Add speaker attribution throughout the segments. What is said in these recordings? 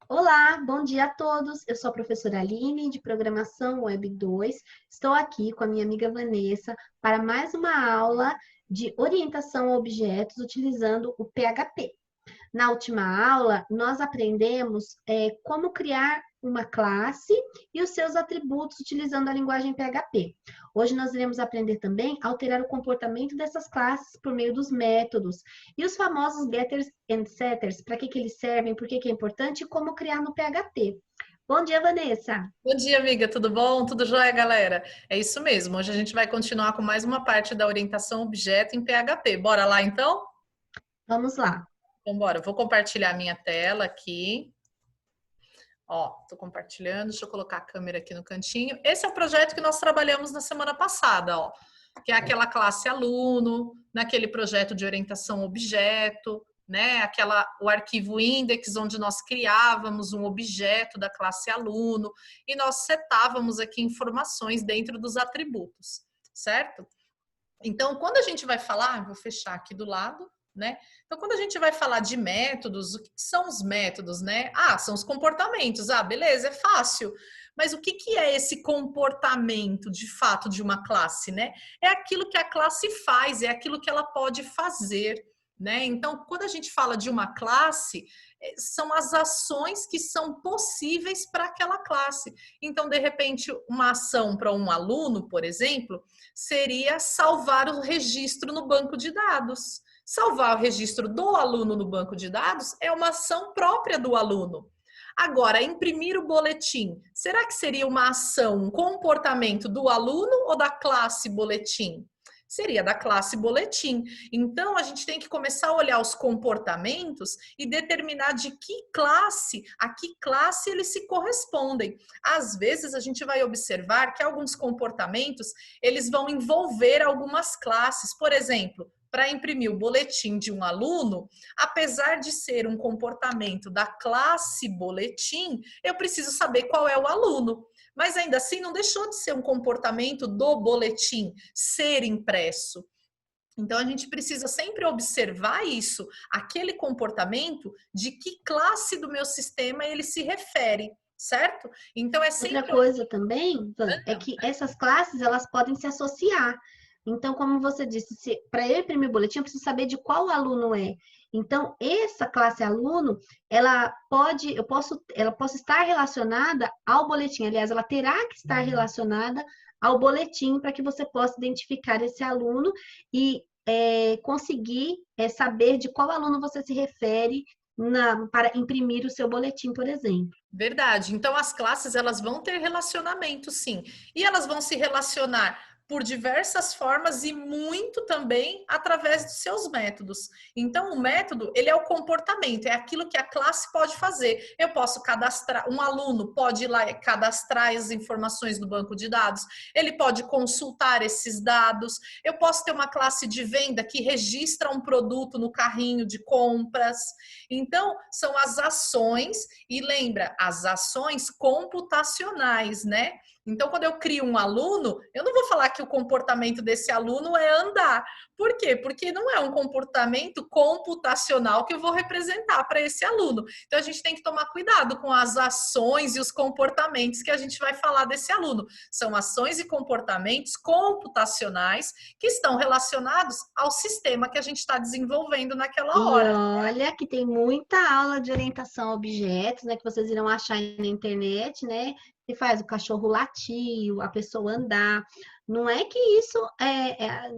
Speaker 1: Olá, bom dia a todos. Eu sou a professora Aline, de Programação Web 2. Estou aqui com a minha amiga Vanessa para mais uma aula de orientação a objetos utilizando o PHP. Na última aula, nós aprendemos como criar uma classe e os seus atributos utilizando a linguagem PHP. Hoje nós iremos aprender também a alterar o comportamento dessas classes por meio dos métodos e os famosos getters and setters, para que eles servem, por que é importante e como criar no PHP. Bom dia, Vanessa!
Speaker 2: Bom dia, amiga, tudo bom? Tudo jóia, galera? É isso mesmo. Hoje a gente vai continuar com mais uma parte da orientação objeto em PHP. Bora lá, então?
Speaker 1: Vamos lá.
Speaker 2: Então, bora. Eu vou compartilhar minha tela aqui. Ó, tô compartilhando. Deixa eu colocar a câmera aqui no cantinho. Esse é o projeto que nós trabalhamos na semana passada, ó. Que é aquela classe aluno, naquele projeto de orientação objeto, né? O arquivo index, onde nós criávamos um objeto da classe aluno e nós setávamos aqui informações dentro dos atributos, certo? Então, quando a gente vai falar, vou fechar aqui do lado, né? Então, quando a gente vai falar de métodos, o que são os métodos, né? Ah, são os comportamentos. Ah, beleza, é fácil. Mas o que é esse comportamento, de fato, de uma classe, né? É aquilo que a classe faz, é aquilo que ela pode fazer, né? Então, quando a gente fala de uma classe, são as ações que são possíveis para aquela classe. Então, de repente, uma ação para um aluno, por exemplo, seria salvar o registro no banco de dados. Salvar o registro do aluno no banco de dados é uma ação própria do aluno. Agora, imprimir o boletim, será que seria uma ação, um comportamento do aluno ou da classe boletim? Seria da classe boletim. Então, a gente tem que começar a olhar os comportamentos e determinar de que classe, a que classe eles se correspondem. Às vezes, a gente vai observar que alguns comportamentos, eles vão envolver algumas classes. Por exemplo, para imprimir o boletim de um aluno, apesar de ser um comportamento da classe boletim, eu preciso saber qual é o aluno. Mas ainda assim não deixou de ser um comportamento do boletim ser impresso. Então a gente precisa sempre observar isso, aquele comportamento, de que classe do meu sistema ele se refere, certo? Então é
Speaker 1: Outra
Speaker 2: sempre.
Speaker 1: coisa também, Van, é que essas classes elas podem se associar. Então, como você disse, para eu imprimir o boletim, eu preciso saber de qual aluno é. Então, essa classe aluno, ela posso estar relacionada ao boletim. Aliás, ela terá que estar relacionada ao boletim para que você possa identificar esse aluno e conseguir saber de qual aluno você se refere para imprimir o seu boletim, por exemplo.
Speaker 2: Verdade. Então as classes elas vão ter relacionamento, sim. E elas vão se relacionar por diversas formas e muito também através dos seus métodos. Então o método, ele é o comportamento, é aquilo que a classe pode fazer. Eu posso cadastrar, um aluno pode ir lá e cadastrar as informações do banco de dados, ele pode consultar esses dados, eu posso ter uma classe de venda que registra um produto no carrinho de compras. Então, são as ações, e lembra, as ações computacionais, né? Então, quando eu crio um aluno, eu não vou falar que o comportamento desse aluno é andar. Por quê? Porque não é um comportamento computacional que eu vou representar para esse aluno. Então, a gente tem que tomar cuidado com as ações e os comportamentos que a gente vai falar desse aluno. São ações e comportamentos computacionais que estão relacionados ao sistema que a gente está desenvolvendo naquela
Speaker 1: E
Speaker 2: hora.
Speaker 1: olha que tem muita aula de orientação a objetos, né, que vocês irão achar aí na internet, né, que faz o cachorro latir, a pessoa andar. Não é que isso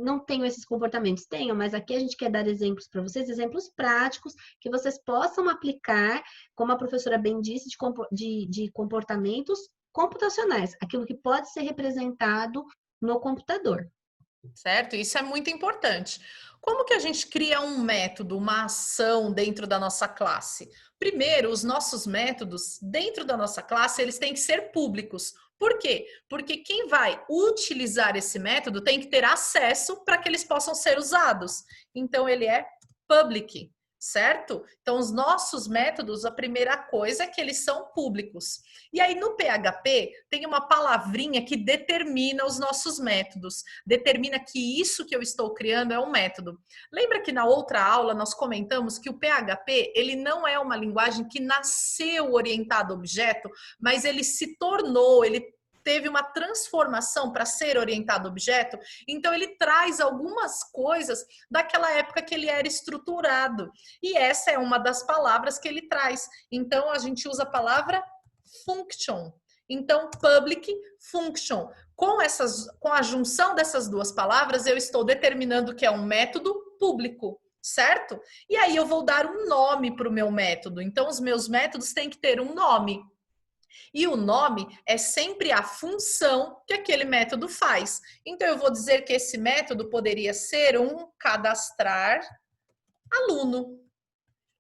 Speaker 1: não tenham esses comportamentos, tenham, mas aqui a gente quer dar exemplos para vocês, exemplos práticos que vocês possam aplicar, como a professora bem disse, de comportamentos computacionais, aquilo que pode ser representado no computador.
Speaker 2: Certo? Isso é muito importante. Como que a gente cria um método, uma ação dentro da nossa classe? Primeiro, os nossos métodos dentro da nossa classe, eles têm que ser públicos. Por quê? Porque quem vai utilizar esse método tem que ter acesso para que eles possam ser usados. Então, ele é public. certo? Então, os nossos métodos, a primeira coisa é que eles são públicos. E aí, no PHP, tem uma palavrinha que determina os nossos métodos, determina que isso que eu estou criando é um método. Lembra que na outra aula nós comentamos que o PHP, ele não é uma linguagem que nasceu orientado a objeto, mas ele se tornou, ele teve uma transformação para ser orientado a objeto, então ele traz algumas coisas daquela época que ele era estruturado. E essa é uma das palavras que ele traz. Então a gente usa a palavra function. Então, public function. Com a junção dessas duas palavras, eu estou determinando que é um método público, certo? E aí eu vou dar um nome para o meu método. Então, os meus métodos têm que ter um nome. E o nome é sempre a função que aquele método faz. Então, eu vou dizer que esse método poderia ser um cadastrar aluno,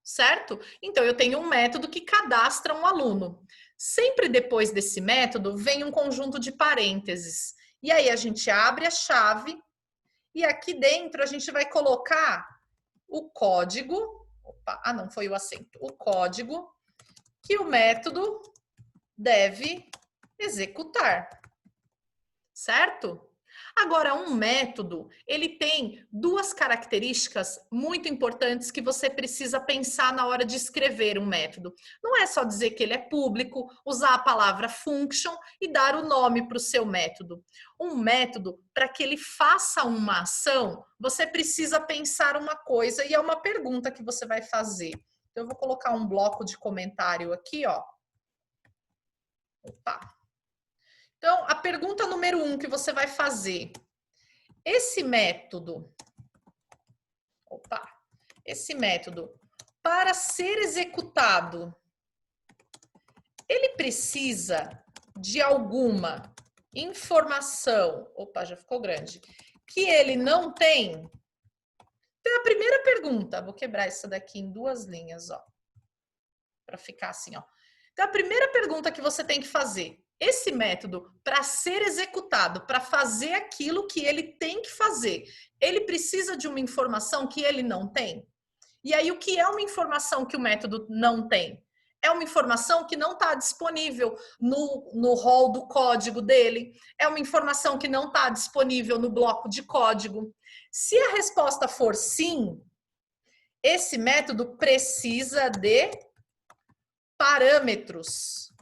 Speaker 2: certo? Então, eu tenho um método que cadastra um aluno. Sempre depois desse método, vem um conjunto de parênteses. E aí, a gente abre a chave e aqui dentro a gente vai colocar o código. Opa, não foi o acento. O código que o método deve executar, certo? Agora, um método, ele tem duas características muito importantes que você precisa pensar na hora de escrever um método. Não é só dizer que ele é público, usar a palavra function e dar o nome para o seu método. Um método, para que ele faça uma ação, você precisa pensar uma coisa e é uma pergunta que você vai fazer. Então, eu vou colocar um bloco de comentário aqui, ó. Opa. Então, a pergunta número 1 que você vai fazer. Esse método, para ser executado, ele precisa de alguma informação, já ficou grande, que ele não tem? Então, a primeira pergunta, vou quebrar isso daqui em duas linhas, ó, para ficar assim, ó. Então, a primeira pergunta que você tem que fazer, esse método, para ser executado, para fazer aquilo que ele tem que fazer, ele precisa de uma informação que ele não tem? E aí, o que é uma informação que o método não tem? É uma informação que não está disponível no rol do código dele, é uma informação que não está disponível no bloco de código. Se a resposta for sim, esse método precisa de parâmetros.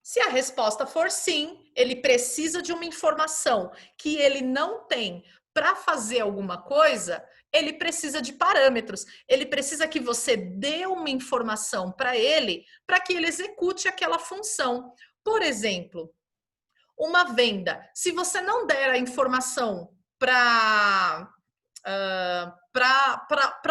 Speaker 2: Se a resposta for sim, ele precisa de uma informação que ele não tem para fazer alguma coisa, ele precisa de parâmetros. Ele precisa que você dê uma informação para ele que ele execute aquela função. Por exemplo, uma venda. Se você não der a informação para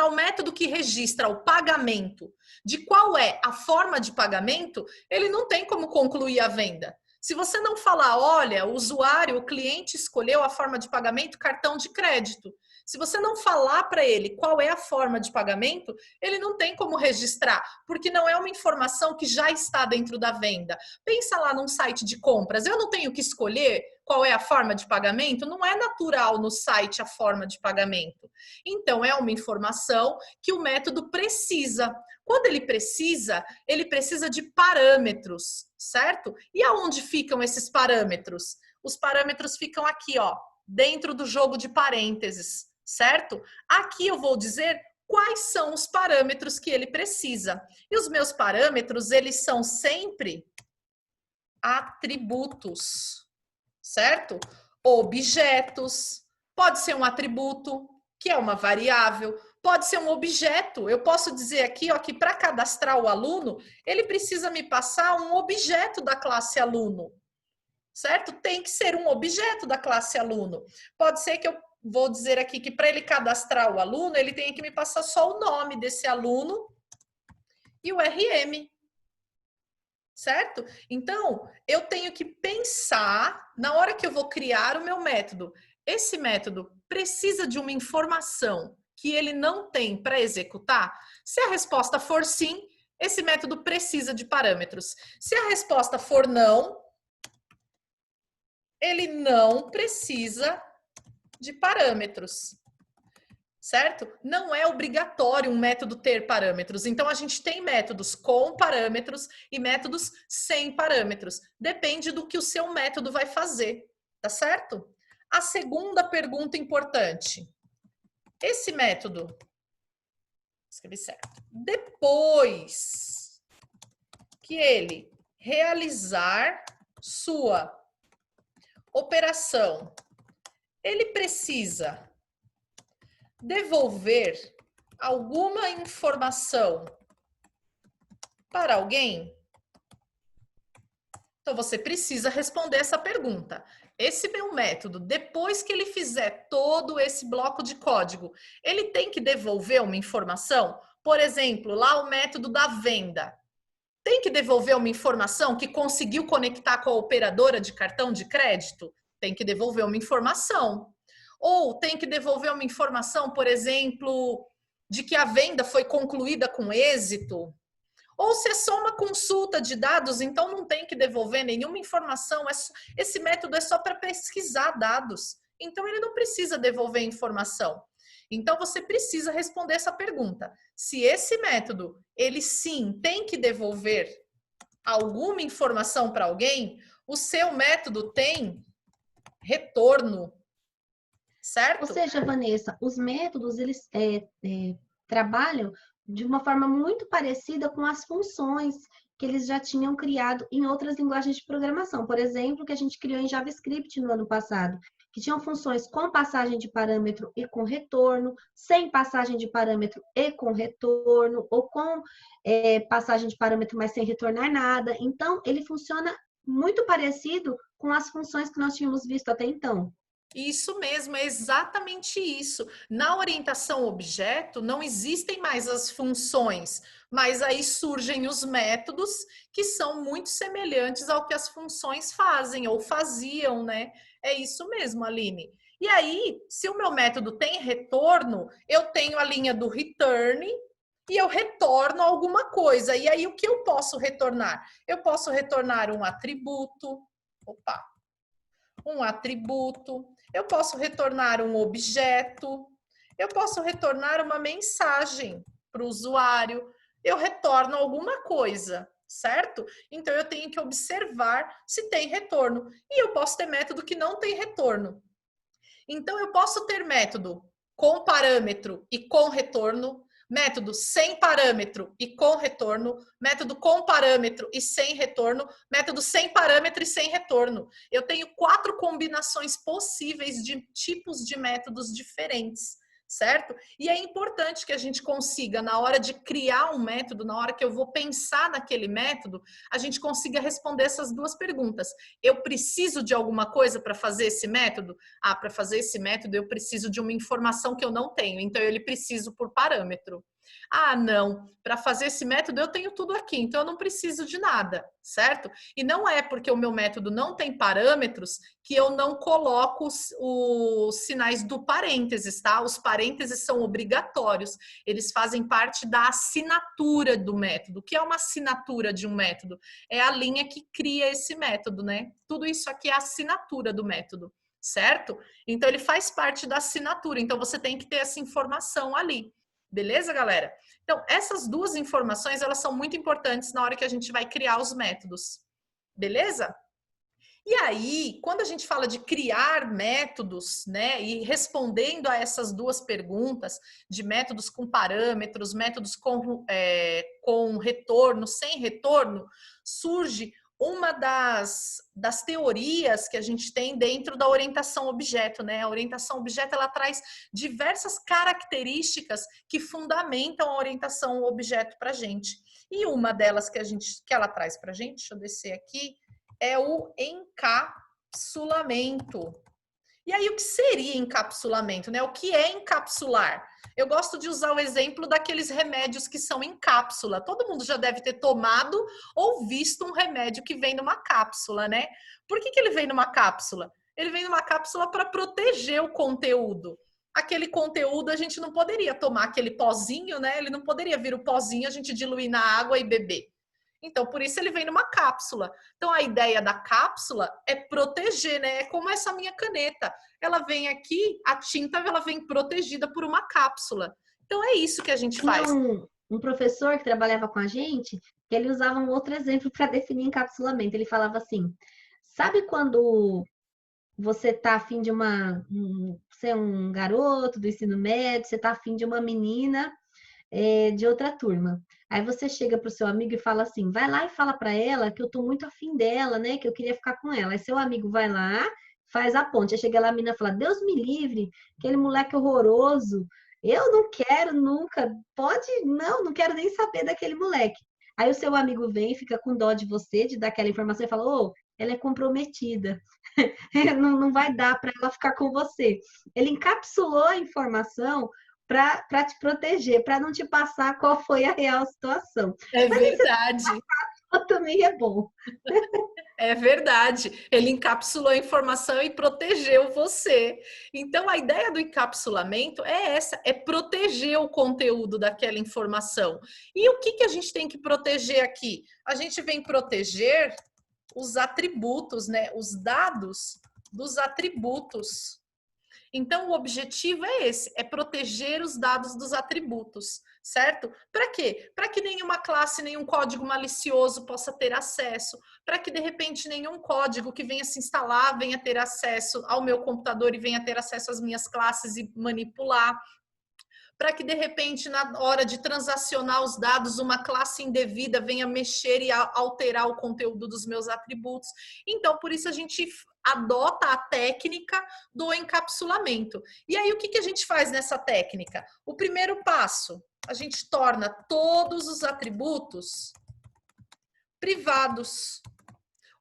Speaker 2: o método que registra o pagamento, de qual é a forma de pagamento, ele não tem como concluir a venda. Se você não falar, olha, o usuário, o cliente escolheu a forma de pagamento cartão de crédito. Se você não falar para ele qual é a forma de pagamento, ele não tem como registrar, porque não é uma informação que já está dentro da venda. Pensa lá num site de compras, eu não tenho que escolher qual é a forma de pagamento? Não é natural no site a forma de pagamento. Então, é uma informação que o método precisa. Quando ele precisa de parâmetros, certo? E aonde ficam esses parâmetros? Os parâmetros ficam aqui, ó, dentro do jogo de parênteses, certo? Aqui eu vou dizer quais são os parâmetros que ele precisa. E os meus parâmetros, eles são sempre atributos, certo? Objetos, pode ser um atributo, que é uma variável, pode ser um objeto. Eu posso dizer aqui, ó, que para cadastrar o aluno, ele precisa me passar um objeto da classe aluno, certo? Tem que ser um objeto da classe aluno. Pode ser que eu vou dizer aqui que para ele cadastrar o aluno, ele tem que me passar só o nome desse aluno e o RM. Certo? Então, eu tenho que pensar, na hora que eu vou criar o meu método, esse método precisa de uma informação que ele não tem para executar? Se a resposta for sim, esse método precisa de parâmetros. Se a resposta for não, ele não precisa de parâmetros. certo? Não é obrigatório um método ter parâmetros. Então, a gente tem métodos com parâmetros e métodos sem parâmetros. Depende do que o seu método vai fazer, tá certo? A segunda pergunta importante. Esse método, escrevi certo, depois que ele realizar sua operação, ele precisa devolver alguma informação para alguém? Então, você precisa responder essa pergunta. Esse meu método, depois que ele fizer todo esse bloco de código, ele tem que devolver uma informação? Por exemplo, lá o método da venda. Tem que devolver uma informação que conseguiu conectar com a operadora de cartão de crédito? Tem que devolver uma informação. Ou tem que devolver uma informação, por exemplo, de que a venda foi concluída com êxito. Ou se é só uma consulta de dados, então não tem que devolver nenhuma informação. Esse método é só para pesquisar dados. Então ele não precisa devolver informação. Então você precisa responder essa pergunta. Se esse método, ele sim tem que devolver alguma informação para alguém, o seu método tem retorno. Certo?
Speaker 1: Ou seja, Vanessa, os métodos, eles trabalham de uma forma muito parecida com as funções que eles já tinham criado em outras linguagens de programação. Por exemplo, que a gente criou em JavaScript no ano passado, que tinham funções com passagem de parâmetro e com retorno, sem passagem de parâmetro e com retorno, ou com passagem de parâmetro, mas sem retornar nada. Então, ele funciona muito parecido com as funções que nós tínhamos visto até então.
Speaker 2: Isso mesmo, é exatamente isso. Na orientação objeto, não existem mais as funções, mas aí surgem os métodos que são muito semelhantes ao que as funções fazem ou faziam, né? É isso mesmo, Aline. E aí, se o meu método tem retorno, eu tenho a linha do return e eu retorno alguma coisa. E aí, o que eu posso retornar? Eu posso retornar um atributo. Opa! Um atributo, eu posso retornar um objeto, eu posso retornar uma mensagem para o usuário, eu retorno alguma coisa, certo? Então eu tenho que observar se tem retorno. E eu posso ter método que não tem retorno. Então eu posso ter método com parâmetro e com retorno, método sem parâmetro e com retorno, método com parâmetro e sem retorno, método sem parâmetro e sem retorno. Eu tenho 4 combinações possíveis de tipos de métodos diferentes, certo? E é importante que a gente consiga, na hora de criar um método, na hora que eu vou pensar naquele método, a gente consiga responder essas 2 perguntas. Eu preciso de alguma coisa para fazer esse método? Ah, para fazer esse método eu preciso de uma informação que eu não tenho, então ele preciso por parâmetro. Ah, não, para fazer esse método eu tenho tudo aqui, então eu não preciso de nada, certo? E não é porque o meu método não tem parâmetros que eu não coloco os sinais do parênteses, tá? Os parênteses são obrigatórios, eles fazem parte da assinatura do método. O que é uma assinatura de um método? É a linha que cria esse método, né? Tudo isso aqui é a assinatura do método, certo? Então ele faz parte da assinatura, então você tem que ter essa informação ali. Beleza, galera? Então, essas 2 informações, elas são muito importantes na hora que a gente vai criar os métodos. Beleza? E aí, quando a gente fala de criar métodos, né, e respondendo a essas 2 perguntas, de métodos com parâmetros, métodos com retorno, sem retorno, surge uma das teorias que a gente tem dentro da orientação objeto, né? A orientação objeto, ela traz diversas características que fundamentam a orientação objeto para a gente. E uma delas que ela traz para a gente, deixa eu descer aqui, é o encapsulamento. E aí, o que seria encapsulamento, né? O que é encapsular? Eu gosto de usar o exemplo daqueles remédios que são em cápsula. Todo mundo já deve ter tomado ou visto um remédio que vem numa cápsula, né? Por que ele vem numa cápsula? Ele vem numa cápsula para proteger o conteúdo. Aquele conteúdo a gente não poderia tomar aquele pozinho, né? Ele não poderia vir o pozinho, a gente diluir na água e beber. Então, por isso ele vem numa cápsula. Então, a ideia da cápsula é proteger, né? É como essa minha caneta. Ela vem aqui, a tinta ela vem protegida por uma cápsula. Então, é isso que a gente
Speaker 1: Tinha
Speaker 2: faz.
Speaker 1: um professor que trabalhava com a gente, que ele usava um outro exemplo para definir encapsulamento. Ele falava assim: sabe quando você tá afim de você é um garoto do ensino médio, você tá afim de uma menina de outra turma. Aí você chega pro seu amigo e fala assim: vai lá e fala para ela que eu tô muito afim dela, né? Que eu queria ficar com ela. Aí seu amigo vai lá, faz a ponte. Aí chega lá a menina e fala: Deus me livre, aquele moleque horroroso. Eu não quero nunca. Pode, não quero nem saber daquele moleque. Aí o seu amigo vem, fica com dó de você, de dar aquela informação e fala: ô, ela é comprometida. Não vai dar para ela ficar com você. Ele encapsulou a informação para te proteger, para não te passar qual foi a real situação.
Speaker 2: É
Speaker 1: Mas esse
Speaker 2: verdade.
Speaker 1: também é bom.
Speaker 2: É verdade. Ele encapsulou a informação e protegeu você. Então, a ideia do encapsulamento é essa, é proteger o conteúdo daquela informação. E o que que a gente tem que proteger aqui? A gente vem proteger os atributos, né? Os dados dos atributos. Então, o objetivo é esse, é proteger os dados dos atributos, certo? Para quê? Para que nenhuma classe, nenhum código malicioso possa ter acesso, para que, de repente, nenhum código que venha se instalar venha ter acesso ao meu computador e venha ter acesso às minhas classes e manipular, para que, de repente, na hora de transacionar os dados, uma classe indevida venha mexer e alterar o conteúdo dos meus atributos. Então, por isso a gente adota a técnica do encapsulamento. E aí, o que a gente faz nessa técnica? O primeiro passo, a gente torna todos os atributos privados.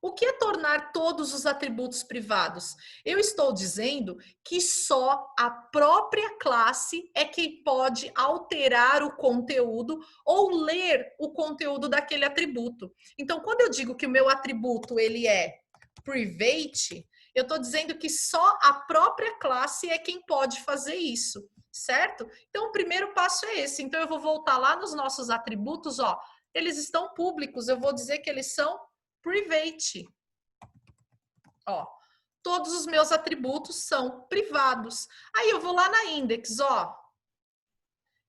Speaker 2: O que é tornar todos os atributos privados? Eu estou dizendo que só a própria classe é quem pode alterar o conteúdo ou ler o conteúdo daquele atributo. Então, quando eu digo que o meu atributo ele é private, eu estou dizendo que só a própria classe é quem pode fazer isso, certo? Então, o primeiro passo é esse. Então, eu vou voltar lá nos nossos atributos, ó, eles estão públicos, eu vou dizer que eles são private. Ó, todos os meus atributos são privados. Aí eu vou lá na index, ó.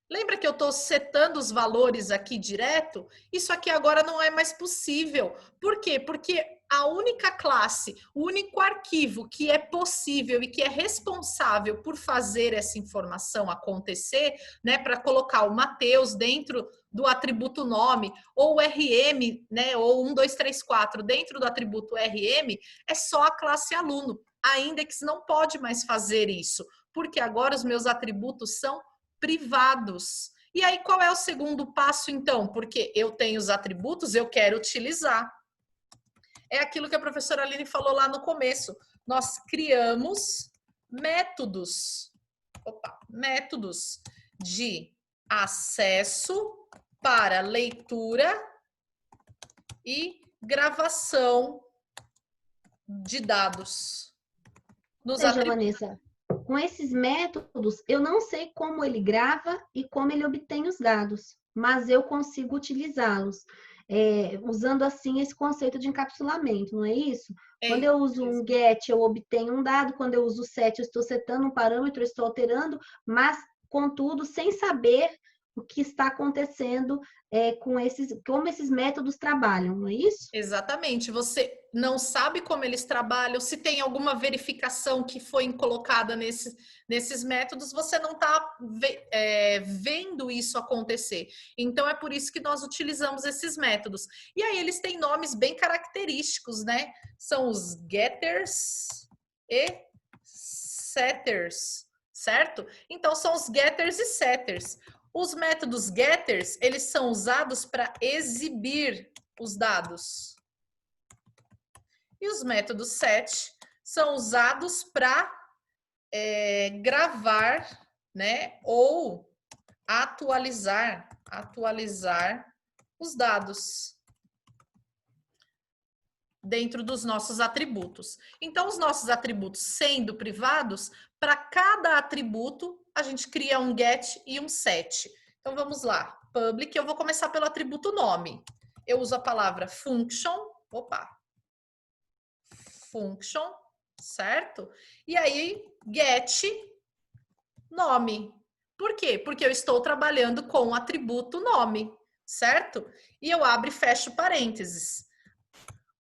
Speaker 2: Lembra que eu estou setando os valores aqui direto? Isso aqui agora não é mais possível. Por quê? Porque a única classe, o único arquivo que é possível e que é responsável por fazer essa informação acontecer, né, para colocar o Mateus dentro do atributo nome, ou o RM, né, ou 1, 2, 3, 4 dentro do atributo RM, é só a classe aluno. A index não pode mais fazer isso, porque agora os meus atributos são privados. E aí, qual é o segundo passo, então? Porque eu tenho os atributos, eu quero utilizar. É aquilo que a professora Aline falou lá no começo. Nós criamos métodos. Métodos de acesso para leitura e gravação de dados.
Speaker 1: Ou seja, Vanessa, com esses métodos, eu não sei como ele grava e como ele obtém os dados, mas eu consigo utilizá-los, usando assim esse conceito de encapsulamento, não é isso? Quando eu uso um get, eu obtenho um dado, quando eu uso set, eu estou setando um parâmetro, eu estou alterando, mas, contudo, sem saber o que está acontecendo como esses métodos trabalham, não é isso?
Speaker 2: Exatamente. Você não sabe como eles trabalham, se tem alguma verificação que foi colocada nesses métodos, você não está vendo isso acontecer. Então, é por isso que nós utilizamos esses métodos. E aí, eles têm nomes bem característicos, né? São os getters e setters, certo? Então, são os getters e setters. Os métodos getters, eles são usados para exibir os dados. E os métodos set são usados para gravar, né, ou atualizar os dados dentro dos nossos atributos. Então, os nossos atributos sendo privados, para cada atributo, a gente cria um get e um set. Então, vamos lá. Public, eu vou começar pelo atributo nome. eu uso a palavra function, function, certo? E aí, get nome. Por quê? Porque eu estou trabalhando com o atributo nome, certo? E eu abro e fecho parênteses.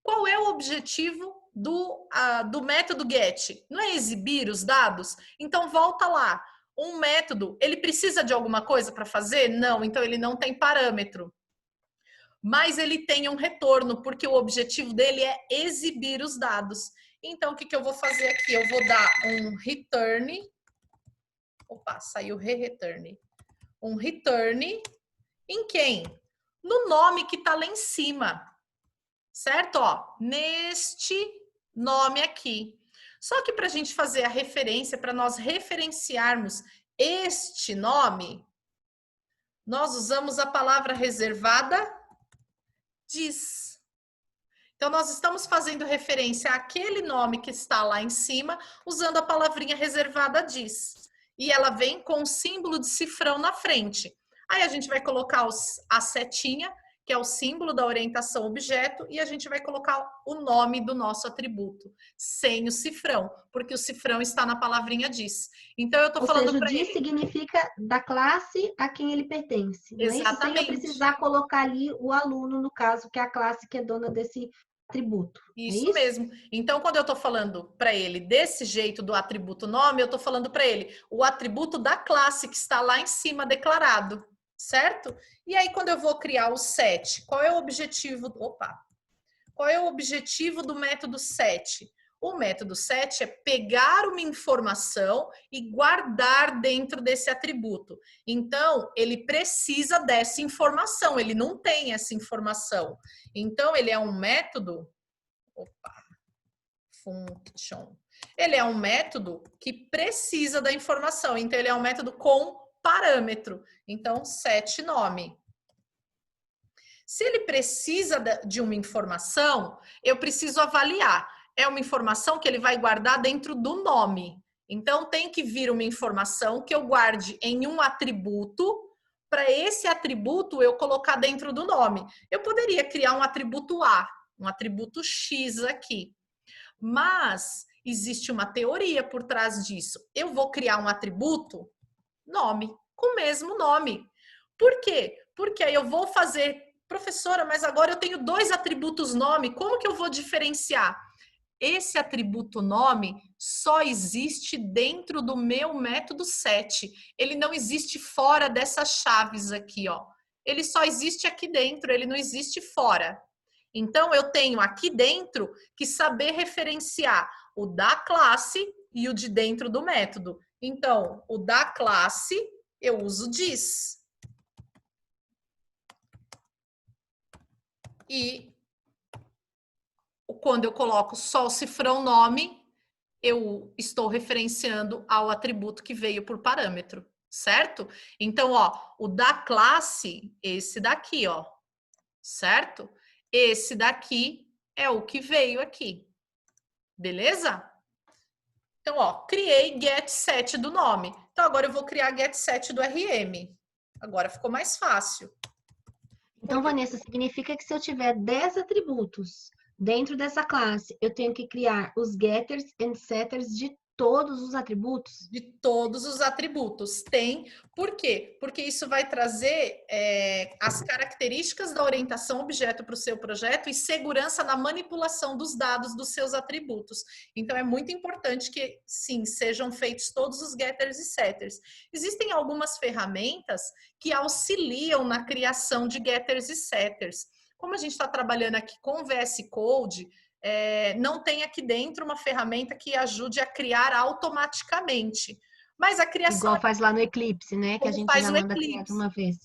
Speaker 2: Qual é o objetivo do método get? Não é exibir os dados? Então, volta lá. Um método, ele precisa de alguma coisa para fazer? Não, então ele não tem parâmetro. Mas ele tem um retorno, porque o objetivo dele é exibir os dados. Então, o que eu vou fazer aqui? Eu vou dar um return. Saiu return. Um return em quem? No nome que está lá em cima. Certo? Ó, neste nome aqui. Só que para a gente fazer a referência, para nós referenciarmos este nome, nós usamos a palavra reservada diz. Então, nós estamos fazendo referência àquele nome que está lá em cima, usando a palavrinha reservada diz. E ela vem com o símbolo de cifrão na frente. Aí a gente vai colocar a setinha, que é o símbolo da orientação objeto, e a gente vai colocar o nome do nosso atributo, sem o cifrão, porque o cifrão está na palavrinha diz. Então, eu estou falando para ele...
Speaker 1: Ou seja, o diz significa da classe a quem ele pertence. Não é isso? Sem eu precisar colocar ali o aluno, no caso, que é a classe que é dona desse atributo.
Speaker 2: Isso mesmo. Então, quando eu estou falando para ele desse jeito do atributo nome, eu estou falando para ele o atributo da classe que está lá em cima declarado, certo? E aí, quando eu vou criar o set, qual é o objetivo? Qual é o objetivo do método set? O método set é pegar uma informação e guardar dentro desse atributo. Então, ele precisa dessa informação, ele não tem essa informação. Então, ele é um método... function. Ele é um método que precisa da informação. Então, ele é um método com parâmetro. Então, set nome. Se ele precisa de uma informação, eu preciso avaliar. É uma informação que ele vai guardar dentro do nome. Então, tem que vir uma informação que eu guarde em um atributo, para esse atributo eu colocar dentro do nome. Eu poderia criar um atributo A, um atributo X aqui. Mas existe uma teoria por trás disso. Eu vou criar um atributo nome, com o mesmo nome. Por quê? Porque aí eu vou fazer, professora, mas agora eu tenho 2 atributos nome, como que eu vou diferenciar? Esse atributo nome só existe dentro do meu método set. Ele não existe fora dessas chaves aqui, ó. Ele só existe aqui dentro, ele não existe fora. Então, eu tenho aqui dentro que saber referenciar o da classe e o de dentro do método. Então, o da classe, eu uso diz. E quando eu coloco só o cifrão nome, eu estou referenciando ao atributo que veio por parâmetro, certo? Então, ó, o da classe, esse daqui, ó, certo? Esse daqui é o que veio aqui, beleza? Então, ó, criei get set do nome. Então, agora eu vou criar get set do RM. Agora ficou mais fácil.
Speaker 1: Então, Vanessa, significa que se eu tiver 10 atributos dentro dessa classe, eu tenho que criar os getters e setters de todos os atributos?
Speaker 2: De todos os atributos. Tem. Por quê? Porque isso vai trazer as características da orientação objeto para o seu projeto e segurança na manipulação dos dados dos seus atributos. Então, é muito importante que, sim, sejam feitos todos os getters e setters. Existem algumas ferramentas que auxiliam na criação de getters e setters. Como a gente está trabalhando aqui com o VS Code, não tem aqui dentro uma ferramenta que ajude a criar automaticamente. Mas a criação...
Speaker 1: Igual faz lá no Eclipse, né? Que a gente já manda criar de uma vez.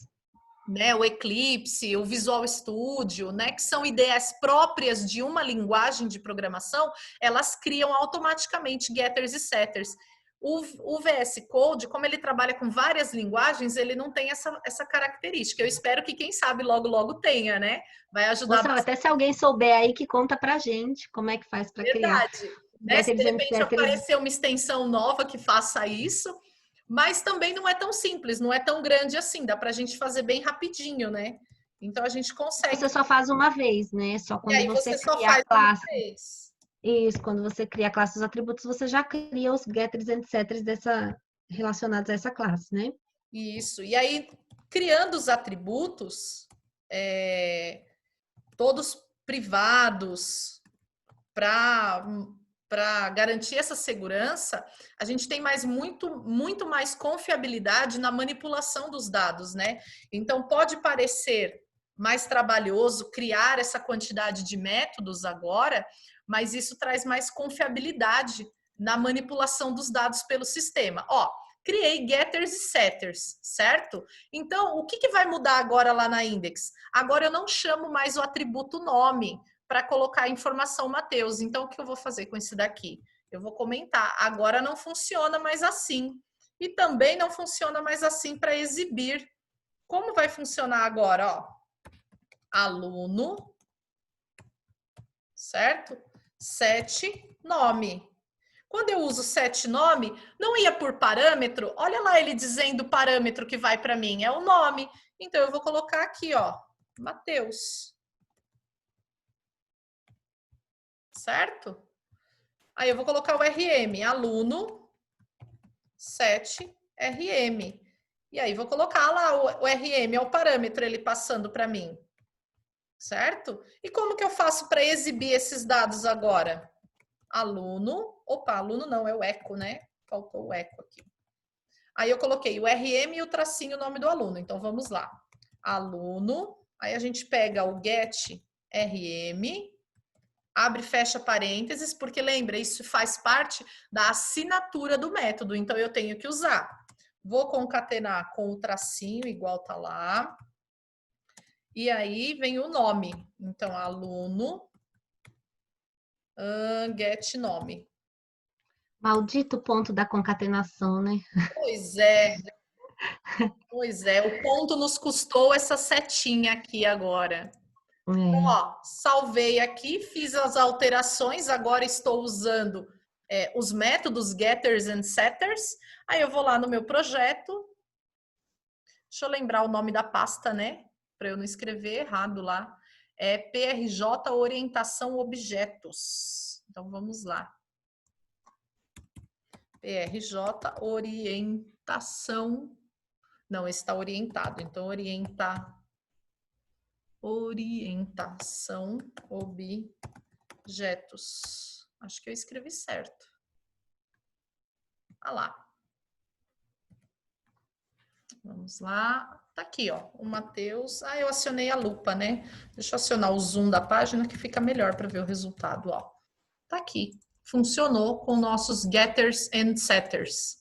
Speaker 2: Né, o Eclipse, o Visual Studio, né, que são ideias próprias de uma linguagem de programação, elas criam automaticamente getters e setters. O VS Code, como ele trabalha com várias linguagens, ele não tem essa característica. Eu espero que, quem sabe, logo, logo tenha, né? Vai ajudar.
Speaker 1: Nossa, até se alguém souber aí, que conta pra gente como é que faz para criar.
Speaker 2: Né? Se de repente aparecer uma extensão nova que faça isso, mas também não é tão simples, não é tão grande assim, dá pra gente fazer bem rapidinho, né? Então, a gente consegue.
Speaker 1: Você só faz uma vez, né? Só
Speaker 2: E
Speaker 1: quando
Speaker 2: aí
Speaker 1: você
Speaker 2: você só
Speaker 1: cria a
Speaker 2: faz uma
Speaker 1: classe.
Speaker 2: vez.
Speaker 1: Isso, quando você cria a classe dos atributos, você já cria os getters e setters relacionados a essa classe, né?
Speaker 2: Isso. E aí, criando os atributos, todos privados, para garantir essa segurança, a gente tem muito mais confiabilidade na manipulação dos dados, né? Então, pode parecer mais trabalhoso criar essa quantidade de métodos agora, mas isso traz mais confiabilidade na manipulação dos dados pelo sistema. Ó, criei getters e setters, certo? Então, o que vai mudar agora lá na index? Agora eu não chamo mais o atributo nome para colocar a informação Mateus. Então, o que eu vou fazer com esse daqui? Eu vou comentar. Agora não funciona mais assim. E também não funciona mais assim para exibir. Como vai funcionar agora? Ó, aluno, certo? Set nome. Quando eu uso set nome, não ia por parâmetro. Olha lá ele dizendo o parâmetro que vai para mim. É o nome. Então, eu vou colocar aqui, ó, Mateus. Certo? Aí eu vou colocar o RM, aluno, set RM. E aí vou colocar lá o RM, é o parâmetro, ele passando para mim. Certo? E como que eu faço para exibir esses dados agora? Aluno, opa, aluno não, é o eco, né? Faltou o eco aqui. Aí eu coloquei o RM e o tracinho, o nome do aluno. Então vamos lá. Aluno, aí a gente pega o get RM, abre e fecha parênteses, porque lembra, isso faz parte da assinatura do método, então eu tenho que usar. Vou concatenar com o tracinho, igual tá lá. E aí vem o nome. Então, aluno, get nome.
Speaker 1: Maldito ponto da concatenação, né?
Speaker 2: Pois é. Pois é, o ponto nos custou essa setinha aqui agora. Então, ó, salvei aqui, fiz as alterações, agora estou usando os métodos getters and setters. Aí eu vou lá no meu projeto. Deixa eu lembrar o nome da pasta, né? Para eu não escrever errado lá. É PRJ Orientação Objetos. Então vamos lá. PRJ Orientação. Não, esse está orientado. Então, orientação objetos. Acho que eu escrevi certo. Ah lá. Vamos lá. Tá aqui, ó. O Mateus. Ah, eu acionei a lupa, né? Deixa eu acionar o zoom da página que fica melhor para ver o resultado, ó. Tá aqui. Funcionou com nossos getters and setters,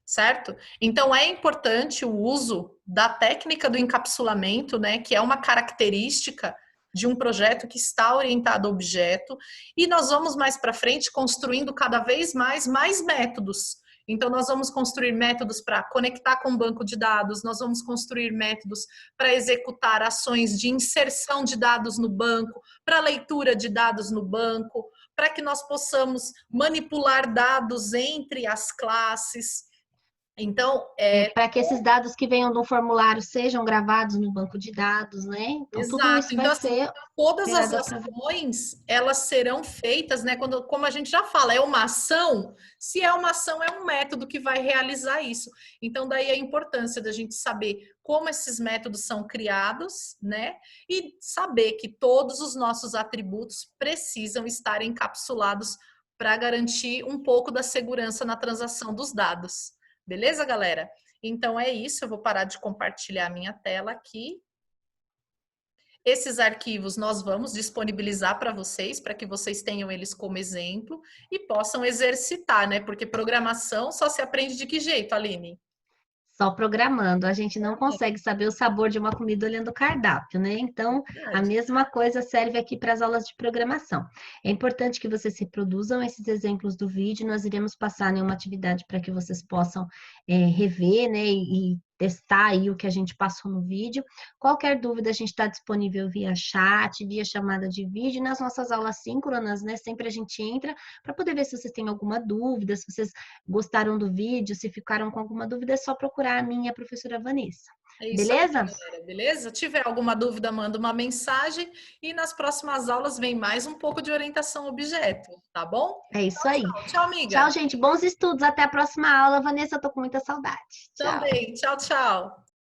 Speaker 2: certo? Então é importante o uso da técnica do encapsulamento, né, que é uma característica de um projeto que está orientado a objeto, e nós vamos mais para frente construindo cada vez mais métodos. Então, nós vamos construir métodos para conectar com o banco de dados, nós vamos construir métodos para executar ações de inserção de dados no banco, para leitura de dados no banco, para que nós possamos manipular dados entre as classes. Então,
Speaker 1: para que esses dados que venham do formulário sejam gravados no banco de dados, né? Então, tudo
Speaker 2: exato.
Speaker 1: isso vai
Speaker 2: Então, assim,
Speaker 1: ser
Speaker 2: todas as
Speaker 1: gerado
Speaker 2: ações, elas serão feitas, né? Como a gente já fala, é uma ação. Se é uma ação, é um método que vai realizar isso. Então, daí a importância da gente saber como esses métodos são criados, né? E saber que todos os nossos atributos precisam estar encapsulados para garantir um pouco da segurança na transação dos dados. Beleza, galera? Então é isso, eu vou parar de compartilhar a minha tela aqui. Esses arquivos nós vamos disponibilizar para vocês, para que vocês tenham eles como exemplo e possam exercitar, né? Porque programação só se aprende de que jeito, Aline?
Speaker 1: só programando. A gente não consegue saber o sabor de uma comida olhando o cardápio, né? Então, a mesma coisa serve aqui para as aulas de programação. É importante que vocês reproduzam esses exemplos do vídeo, nós iremos passar em uma atividade para que vocês possam rever, né? E testar aí o que a gente passou no vídeo. Qualquer dúvida, a gente está disponível via chat, via chamada de vídeo, nas nossas aulas síncronas, né? Sempre a gente entra para poder ver se vocês têm alguma dúvida, se vocês gostaram do vídeo, se ficaram com alguma dúvida, é só procurar a minha professora Vanessa.
Speaker 2: É isso aí,
Speaker 1: Beleza?
Speaker 2: galera, beleza? Tiver alguma dúvida, manda uma mensagem e nas próximas aulas vem mais um pouco de orientação a objeto, tá bom?
Speaker 1: É isso aí.
Speaker 2: Tchau, tchau,
Speaker 1: Tchau,
Speaker 2: amiga.
Speaker 1: gente. Bons estudos. Até a próxima aula. Vanessa, eu tô com muita saudade. Tchau.
Speaker 2: Também. Tchau, tchau.